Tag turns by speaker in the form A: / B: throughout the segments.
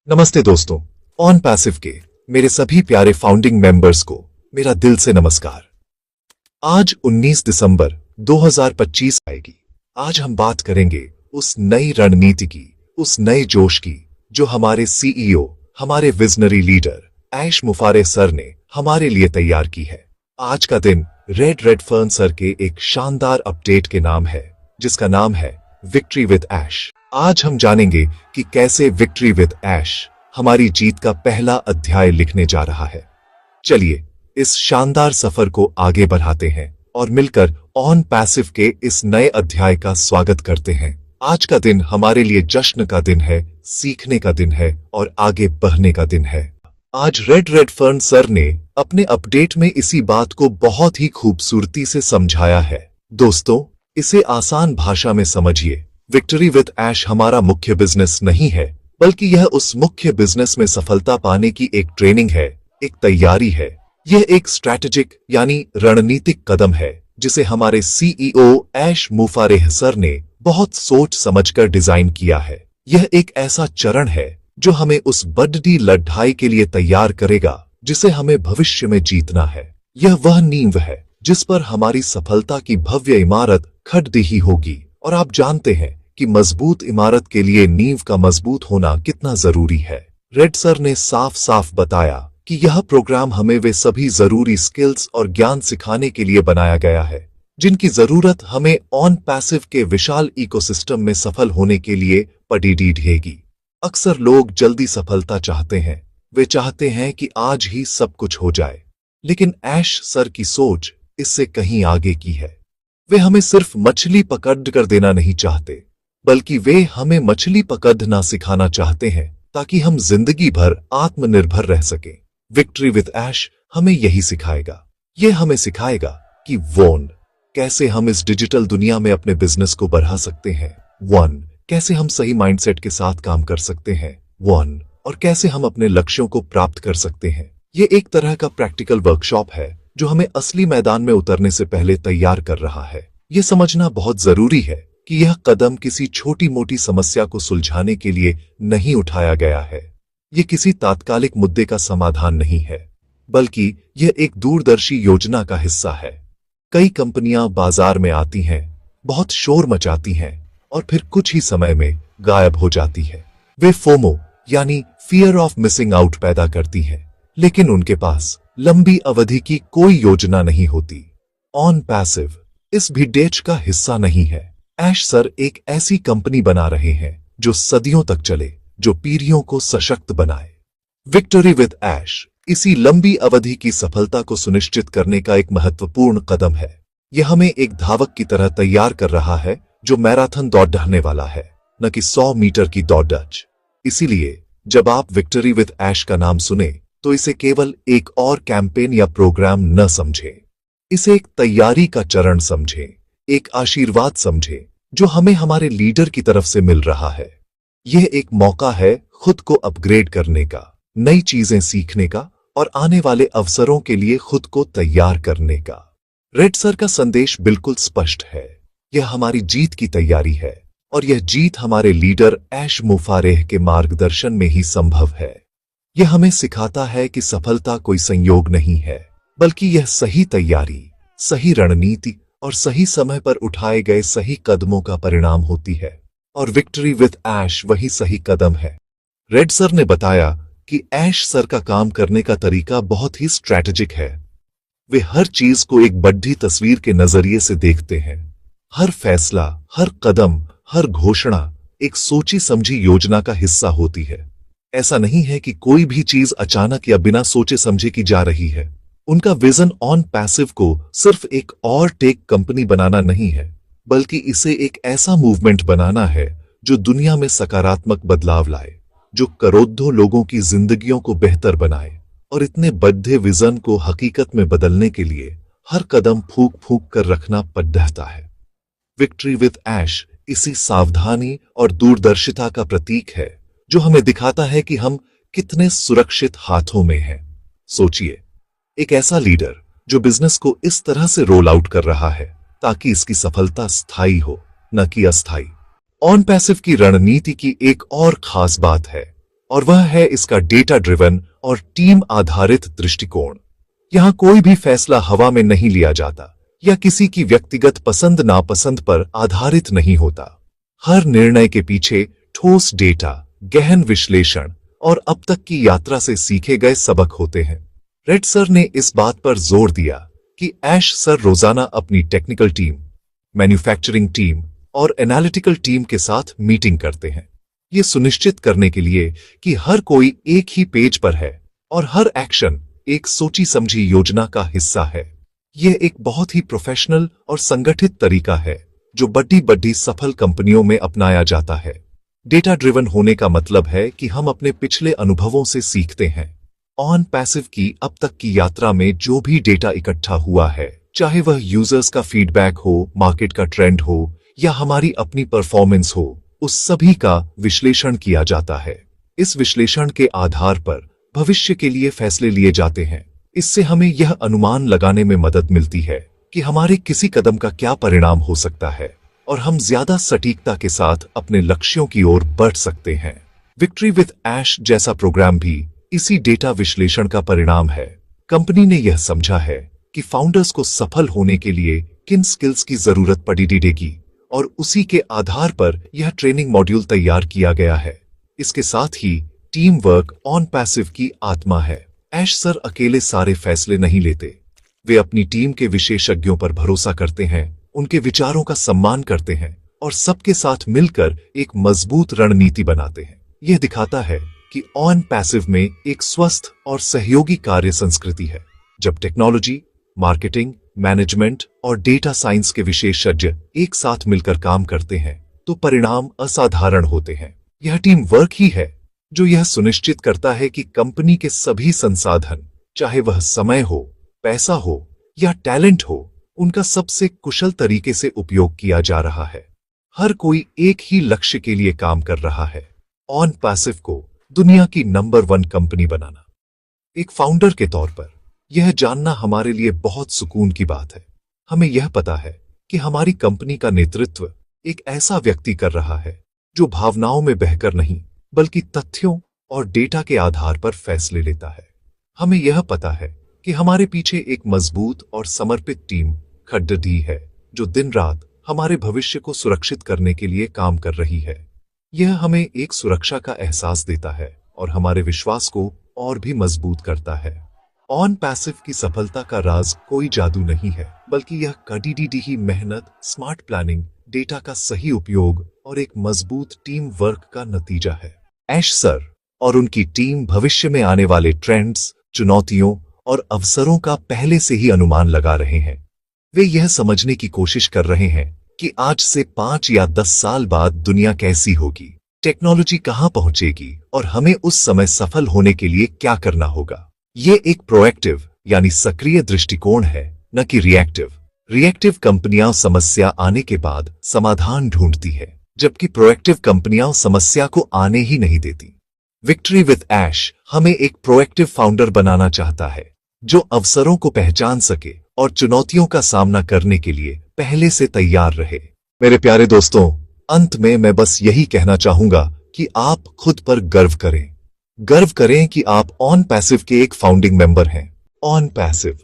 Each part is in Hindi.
A: नमस्ते दोस्तों, ऑन पैसिव के मेरे सभी प्यारे फाउंडिंग मेंबर्स को मेरा दिल से नमस्कार। आज 19 दिसंबर 2025 आएगी। आज हम बात करेंगे उस नई रणनीति की, उस नए जोश की जो हमारे सीईओ, हमारे विजनरी लीडर ऐश मुफारे सर ने हमारे लिए तैयार की है। आज का दिन रेड रेडफर्न सर के एक शानदार अपडेट के नाम है, जिसका नाम है विक्ट्री विद ऐश। आज हम जानेंगे कि कैसे विक्ट्री विद ऐश हमारी जीत का पहला अध्याय लिखने जा रहा है। चलिए इस शानदार सफर को आगे बढ़ाते हैं और मिलकर ऑन पैसिव के इस नए अध्याय का स्वागत करते हैं। आज का दिन हमारे लिए जश्न का दिन है, सीखने का दिन है और आगे बढ़ने का दिन है। आज रेड रेडफर्न सर ने अपने अपडेट में इसी बात को बहुत ही खूबसूरती से समझाया है। दोस्तों, इसे आसान भाषा में समझिए। विक्ट्री विद ऐश हमारा मुख्य बिजनेस नहीं है, बल्कि यह उस मुख्य बिजनेस में सफलता पाने की एक ट्रेनिंग है, एक तैयारी है। यह एक स्ट्रैटेजिक यानी रणनीतिक कदम है जिसे हमारे सीईओ ऐश मुफारेह सर ने बहुत सोच समझकर डिजाइन किया है। यह एक ऐसा चरण है जो हमें उस बड़ी लड़ाई के लिए तैयार करेगा जिसे हमें भविष्य में जीतना है। यह वह नींव है जिस पर हमारी सफलता की भव्य इमारत खड़ी होगी। और आप जानते हैं कि मजबूत इमारत के लिए नींव का मजबूत होना कितना जरूरी है। रेड सर ने साफ साफ बताया कि यह प्रोग्राम हमें वे सभी जरूरी स्किल्स और ज्ञान सिखाने के लिए बनाया गया है जिनकी जरूरत हमें ऑन पैसिव के विशाल इकोसिस्टम में सफल होने के लिए पड़ेगी। अक्सर लोग जल्दी सफलता चाहते हैं, वे चाहते हैं कि आज ही सब कुछ हो जाए, लेकिन ऐश सर की सोच इससे कहीं आगे की है। वे हमें सिर्फ मछली पकड़ कर देना नहीं चाहते, बल्कि वे हमें मछली पकड़ना सिखाना चाहते हैं ताकि हम जिंदगी भर आत्मनिर्भर रह सकें। विक्ट्री विद ऐश हमें यही सिखाएगा। यह हमें सिखाएगा कि कैसे हम इस डिजिटल दुनिया में अपने बिजनेस को बढ़ा सकते हैं, कैसे हम सही माइंडसेट के साथ काम कर सकते हैं, और कैसे हम अपने लक्ष्यों को प्राप्त कर सकते हैं। यह एक तरह का प्रैक्टिकल वर्कशॉप है जो हमें असली मैदान में उतरने से पहले तैयार कर रहा है। यह समझना बहुत जरूरी है कि यह कदम किसी छोटी मोटी समस्या को सुलझाने के लिए नहीं उठाया गया है। यह किसी तात्कालिक मुद्दे का समाधान नहीं है, बल्कि यह एक दूरदर्शी योजना का हिस्सा है। कई कंपनियां बाजार में आती हैं, बहुत शोर मचाती हैं और फिर कुछ ही समय में गायब हो जाती है। वे फोमो यानी फियर ऑफ मिसिंग आउट पैदा करती हैं, लेकिन उनके पास लंबी अवधि की कोई योजना नहीं होती। ऑन पैसिव इस भिडेच का हिस्सा नहीं है। ऐश सर एक ऐसी कंपनी बना रहे हैं जो सदियों तक चले, जो पीढ़ियों को सशक्त बनाए। विक्ट्री विद ऐश इसी लंबी अवधि की सफलता को सुनिश्चित करने का एक महत्वपूर्ण कदम है। यह हमें एक धावक की तरह तैयार कर रहा है जो मैराथन दौड़ने वाला है, न कि 100 मीटर की दौड़। इसीलिए जब आप विक्ट्री विद ऐश का नाम सुने तो इसे केवल एक और कैंपेन या प्रोग्राम न समझें। इसे एक तैयारी का चरण समझें, एक आशीर्वाद समझें जो हमें हमारे लीडर की तरफ से मिल रहा है। यह एक मौका है खुद को अपग्रेड करने का, नई चीजें सीखने का और आने वाले अवसरों के लिए खुद को तैयार करने का। रेड सर का संदेश बिल्कुल स्पष्ट है। यह हमारी जीत की तैयारी है और यह जीत हमारे लीडर ऐश मुफारेह के मार्गदर्शन में ही संभव है। यह हमें सिखाता है कि सफलता कोई संयोग नहीं है, बल्कि यह सही तैयारी, सही रणनीति और सही समय पर उठाए गए सही कदमों का परिणाम होती है। और विक्ट्री विद ऐश वही सही कदम है। रेड सर ने बताया कि ऐश सर का काम करने का तरीका बहुत ही स्ट्रैटेजिक है। वे हर चीज को एक बड़ी तस्वीर के नजरिए से देखते हैं। हर फैसला, हर कदम, हर घोषणा एक सोची समझी योजना का हिस्सा होती है। ऐसा नहीं है कि कोई भी चीज अचानक या बिना सोचे समझे की जा रही है। उनका विजन ऑन पैसिव को सिर्फ एक और टेक कंपनी बनाना नहीं है, बल्कि इसे एक ऐसा मूवमेंट बनाना है जो दुनिया में सकारात्मक बदलाव लाए, जो करोड़ों लोगों की जिंदगियों को बेहतर बनाए। और इतने बड़े विजन को हकीकत में बदलने के लिए हर कदम फूंक फूंक कर रखना पड़ता है। विक्ट्री विद ऐश इसी सावधानी और दूरदर्शिता का प्रतीक है जो हमें दिखाता है कि हम कितने सुरक्षित हाथों में हैं। सोचिए, एक ऐसा लीडर जो बिजनेस को इस तरह से रोल आउट कर रहा है ताकि इसकी सफलता स्थायी हो, न कि अस्थायी। ऑन पैसिव की रणनीति की एक और खास बात है, और वह है इसका डेटा ड्रिवन और टीम आधारित दृष्टिकोण। यहां कोई भी फैसला हवा में नहीं लिया जाता या किसी की व्यक्तिगत पसंद नापसंद पर आधारित नहीं होता। हर निर्णय के पीछे ठोस डेटा, गहन विश्लेषण और अब तक की यात्रा से सीखे गए सबक होते हैं। रेड सर ने इस बात पर जोर दिया कि ऐश सर रोजाना अपनी टेक्निकल टीम, मैन्युफैक्चरिंग टीम और एनालिटिकल टीम के साथ मीटिंग करते हैं, ये सुनिश्चित करने के लिए कि हर कोई एक ही पेज पर है और हर एक्शन एक सोची समझी योजना का हिस्सा है। यह एक बहुत ही प्रोफेशनल और संगठित तरीका है जो बड़ी बड़ी सफल कंपनियों में अपनाया जाता है। डेटा ड्रिवन होने का मतलब है कि हम अपने पिछले अनुभवों से सीखते हैं। ऑन पैसिव की अब तक की यात्रा में जो भी डेटा इकट्ठा हुआ है, चाहे वह यूजर्स का फीडबैक हो, मार्केट का ट्रेंड हो या हमारी अपनी परफॉर्मेंस हो, उस सभी का विश्लेषण किया जाता है। इस विश्लेषण के आधार पर भविष्य के लिए फैसले लिए जाते हैं। इससे हमें यह अनुमान लगाने में मदद मिलती है कि हमारे किसी कदम का क्या परिणाम हो सकता है और हम ज्यादा सटीकता के साथ अपने लक्ष्यों की ओर बढ़ सकते हैं। विक्ट्री विद ऐश जैसा प्रोग्राम भी इसी डेटा विश्लेषण का परिणाम है। कंपनी ने यह समझा है कि फाउंडर्स को सफल होने के लिए किन स्किल्स की जरूरत पड़ेगी और उसी के आधार पर यह ट्रेनिंग मॉड्यूल तैयार किया गया है। इसके साथ ही टीम वर्क ऑन पैसिव की आत्मा है। ऐश सर अकेले सारे फैसले नहीं लेते। वे अपनी टीम के विशेषज्ञों पर भरोसा करते हैं, उनके विचारों का सम्मान करते हैं और सबके साथ मिलकर एक मजबूत रणनीति बनाते हैं। यह दिखाता है कि ऑन पैसिव में एक स्वस्थ और सहयोगी कार्य संस्कृति है। जब टेक्नोलॉजी, मार्केटिंग, मैनेजमेंट और डेटा साइंस के विशेषज्ञ एक साथ मिलकर काम करते हैं तो परिणाम असाधारण होते हैं। यह टीम वर्क ही है जो यह सुनिश्चित करता है कि कंपनी के सभी संसाधन, चाहे वह समय हो, पैसा हो या टैलेंट हो, उनका सबसे कुशल तरीके से उपयोग किया जा रहा है। हर कोई एक ही लक्ष्य के लिए काम कर रहा है, ऑन पैसिव को दुनिया की नंबर 1 कंपनी बनाना। एक फाउंडर के तौर पर यह जानना हमारे लिए बहुत सुकून की बात है। हमें यह पता है कि हमारी कंपनी का नेतृत्व एक ऐसा व्यक्ति कर रहा है जो भावनाओं में बहकर नहीं बल्कि तथ्यों और डेटा के आधार पर फैसले लेता है। हमें यह पता है कि हमारे पीछे एक मजबूत और समर्पित टीम खड़ी है जो दिन रात हमारे भविष्य को सुरक्षित करने के लिए काम कर रही है। यह हमें एक सुरक्षा का एहसास देता है और हमारे विश्वास को और भी मजबूत करता है। ऑन पैसिव की सफलता का राज कोई जादू नहीं है, बल्कि यह कड़ी ही मेहनत, स्मार्ट प्लानिंग, डेटा का सही उपयोग और एक मजबूत टीम वर्क का नतीजा है। ऐश सर और उनकी टीम भविष्य में आने वाले ट्रेंड्स, चुनौतियों और अवसरों का पहले से ही अनुमान लगा रहे हैं। वे यह समझने की कोशिश कर रहे हैं कि आज से 5 या 10 साल बाद दुनिया कैसी होगी, टेक्नोलॉजी कहां पहुंचेगी और हमें उस समय सफल होने के लिए क्या करना होगा। ये एक प्रोएक्टिव यानी सक्रिय दृष्टिकोण है, न कि रिएक्टिव। रिएक्टिव कंपनियां समस्या आने के बाद समाधान ढूंढती है, जबकि प्रोएक्टिव कंपनियां समस्या को आने ही नहीं देती। विक्ट्री विद ऐश हमें एक प्रोएक्टिव फाउंडर बनाना चाहता है जो अवसरों को पहचान सके और चुनौतियों का सामना करने के लिए पहले से तैयार रहे। मेरे प्यारे दोस्तों, अंत में मैं बस यही कहना चाहूंगा कि आप खुद पर गर्व करें। गर्व करें कि आप ऑन पैसिव के एक फाउंडिंग मेंबर हैं। ऑन पैसिव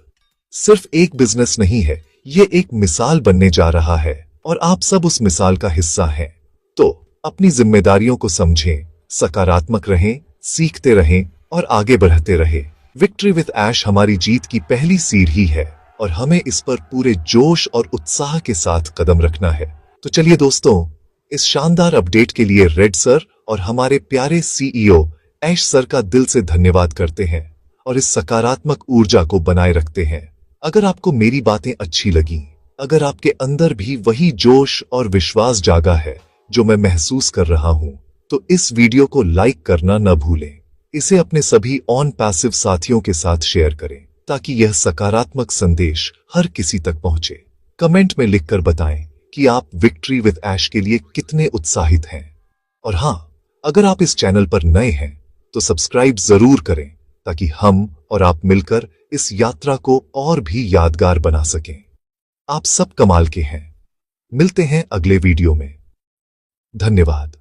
A: सिर्फ एक बिजनेस नहीं है, ये एक मिसाल बनने जा रहा है और आप सब उस मिसाल का हिस्सा हैं। तो अपनी जिम्मेदारियों को समझें, सकारात्मक रहें, सीखते रहें और आगे बढ़ते रहें। विक्ट्री विद ऐश हमारी जीत की पहली सीढ़ी है और हमें इस पर पूरे जोश और उत्साह के साथ कदम रखना है। तो चलिए दोस्तों, इस शानदार अपडेट के लिए रेड सर और हमारे प्यारे सीईओ ऐश सर का दिल से धन्यवाद करते हैं और इस सकारात्मक ऊर्जा को बनाए रखते हैं। अगर आपको मेरी बातें अच्छी लगी, अगर आपके अंदर भी वही जोश और विश्वास जागा है जो मैं महसूस कर रहा हूं, तो इस वीडियो को लाइक करना न भूलें। इसे अपने सभी ऑन पैसिव साथियों के साथ शेयर करें ताकि यह सकारात्मक संदेश हर किसी तक पहुंचे। कमेंट में लिखकर बताएं कि आप विक्ट्री विद ऐश के लिए कितने उत्साहित हैं। और हां, अगर आप इस चैनल पर नए हैं तो सब्सक्राइब जरूर करें ताकि हम और आप मिलकर इस यात्रा को और भी यादगार बना सकें। आप सब कमाल के हैं। मिलते हैं अगले वीडियो में। धन्यवाद।